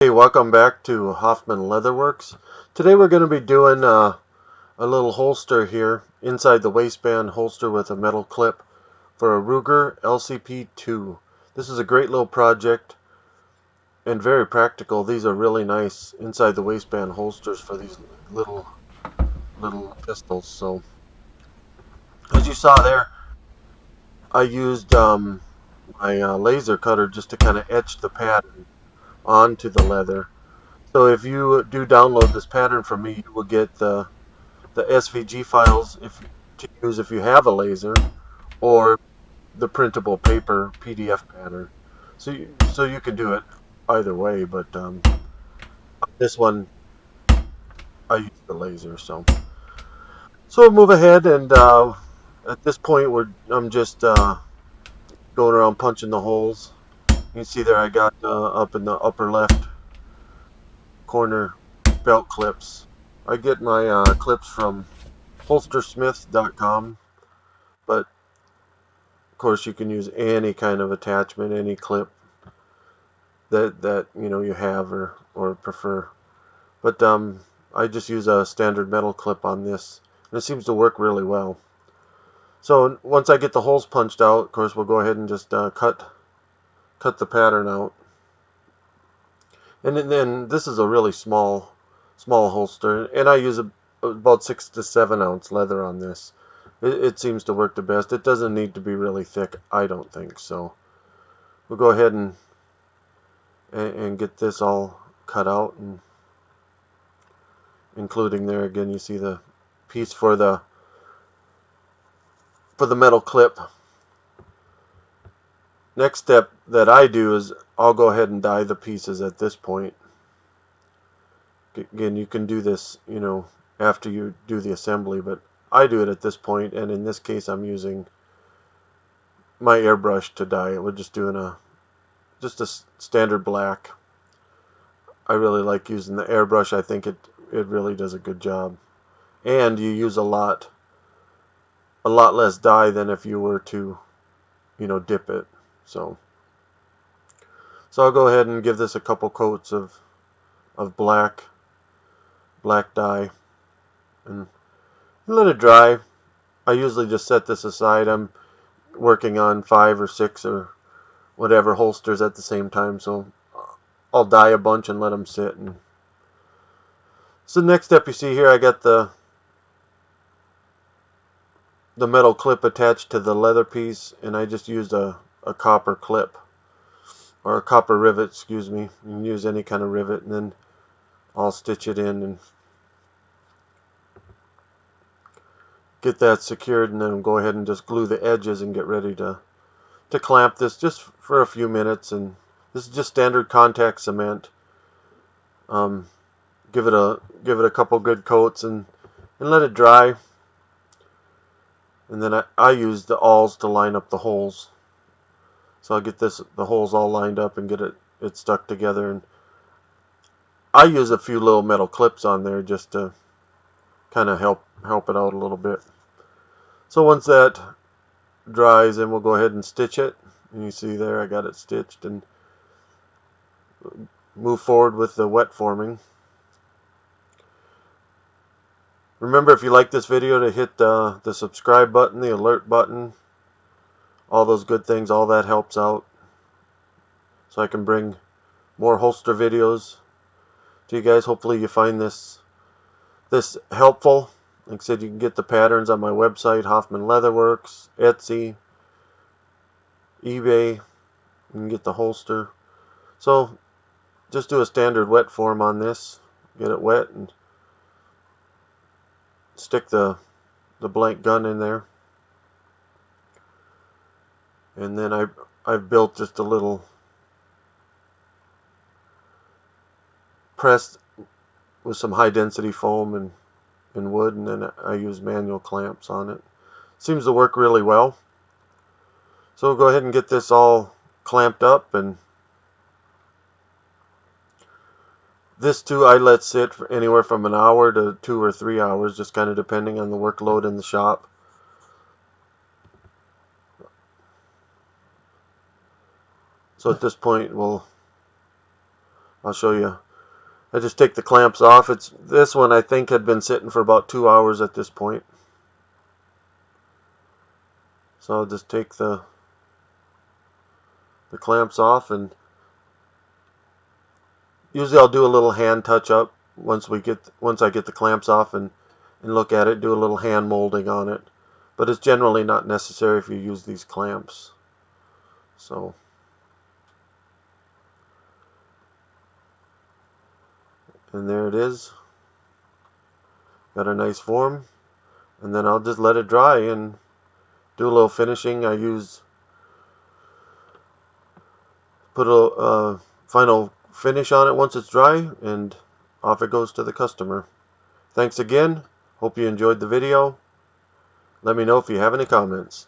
Hey, welcome back to Hoffman Leatherworks. Today we're going to be doing a little holster here, inside the waistband holster with a metal clip for a Ruger LCP 2. This is a great little project and very practical. These are really nice inside the waistband holsters for these little pistols. So as you saw there, I used my laser cutter just to kind of etch the pattern onto the leather. So if you do download this pattern from me, you will get the SVG files to use if you have a laser, or the printable paper PDF pattern. So you can do it either way, but this one I use the laser. So we'll move ahead, and at this point I'm just going around punching the holes. You can see there I got up in the upper left corner belt clips. I get my clips from holstersmith.com, but of course you can use any kind of attachment, any clip that you have or prefer. But I just use a standard metal clip on this, and it seems to work really well. So once I get the holes punched out, of course we'll go ahead and just cut the pattern out. And then this is a really small holster, and I use about 6 to 7 ounce leather on this. It seems to work the best. It doesn't need to be really thick, I don't think. So we'll go ahead and get this all cut out, and including there again you see the piece for the metal clip. Next step that I do is I'll go ahead and die the pieces at this point. Again, you can do this after you do the assembly, but I do it at this point, and in this case I'm using my airbrush to dye it. We're just doing just a standard black. I really like using the airbrush. I think it really does a good job, and you use a lot less dye than if you were to dip it. So I'll go ahead and give this a couple coats of black dye and let it dry. I usually just set this aside. I'm working on 5 or 6 or whatever holsters at the same time, so I'll dye a bunch and let them sit. And so next step, you see here I got the metal clip attached to the leather piece, and I just used a copper clip, or a copper rivet, excuse me. You can use any kind of rivet, and then I'll stitch it in and get that secured, and then go ahead and just glue the edges and get ready to clamp this just for a few minutes. And this is just standard contact cement. Give it a couple good coats and let it dry. And then I use the awls to line up the holes. So I'll get the holes all lined up and get it stuck together. And I use a few little metal clips on there just to kind of help it out a little bit. So once that dries, then we'll go ahead and stitch it. And you see there I got it stitched, and move forward with the wet forming. Remember, if you like this video, to hit the subscribe button, the alert button, all those good things. All that helps out, so I can bring more holster videos to you guys. Hopefully you find this helpful. Like I said, you can get the patterns on my website, Hoffman Leatherworks, Etsy, eBay. You can get the holster. So just do a standard wet form on this. Get it wet and stick the blank gun in there. And then I've built just a little press with some high density foam and wood, and then I use manual clamps on it. Seems to work really well. So we'll go ahead and get this all clamped up, and this too I let sit for anywhere from an hour to 2 or 3 hours, just kind of depending on the workload in the shop. So at this point we'll I'll show you. I just take the clamps off. This one I think had been sitting for about 2 hours at this point. So I'll just take the clamps off, and usually I'll do a little hand touch up once I get the clamps off and look at it, do a little hand molding on it. But it's generally not necessary if you use these clamps. So and there it is. Got a nice form, and then I'll just let it dry and do a little finishing. I put a final finish on it once it's dry, and off it goes to the customer. Thanks again. Hope you enjoyed the video. Let me know if you have any comments.